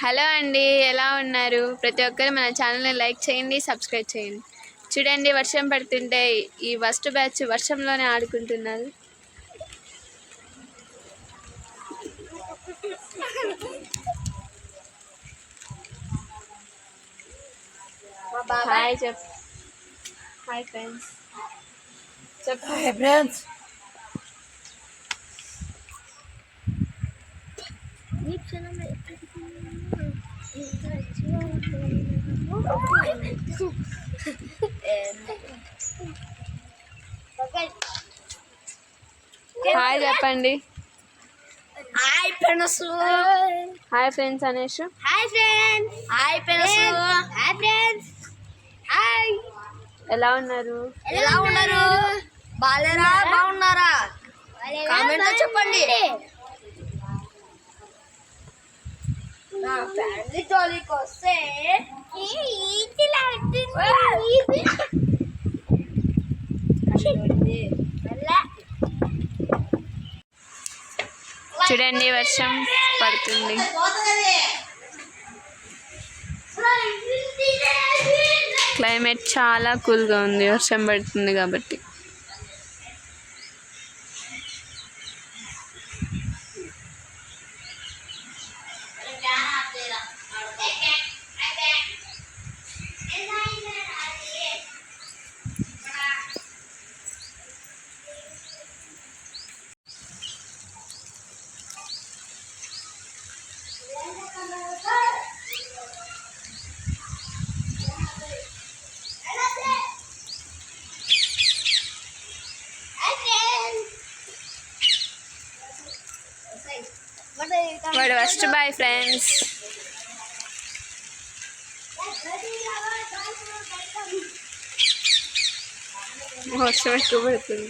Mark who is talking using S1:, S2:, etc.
S1: Hello అండి, ఎలా ఉన్నారు? ప్రతి ఒక్కరు మన ఛానల్ని లైక్ చేయండి, సబ్స్క్రైబ్ చేయండి. చూడండి, వర్షం పడుతుంటే ఈ ఫస్ట్ బ్యాచ్ వర్షంలోనే ఆడుకుంటున్నారు. హాయ్ చెప్. హాయ్ ఫ్రెండ్స్ చెప్పు.
S2: Hi friends.
S1: హాయ్ చెప్పండి.
S2: Hi friends.
S1: Hi friends Anesh.
S2: Hi friends. Hi friends. Hi friends. Hi.
S1: ఎలా ఉన్నారు?
S2: ఎలా ఉన్నారు? బాలేరా? బాగున్నారా? కామెంట్ లో చెప్పండి. నా ఫ్యామిలీ జోలికి వస్తే
S1: చూడండి, వర్షం పడుతుంది. క్లైమేట్ చాలా కూల్గా ఉంది, వర్షం పడుతుంది కాబట్టి. వాడు ఫస్ట్ బాయ్ ఫ్రెండ్స్. వర్షం ఎక్కువ పడుతుంది.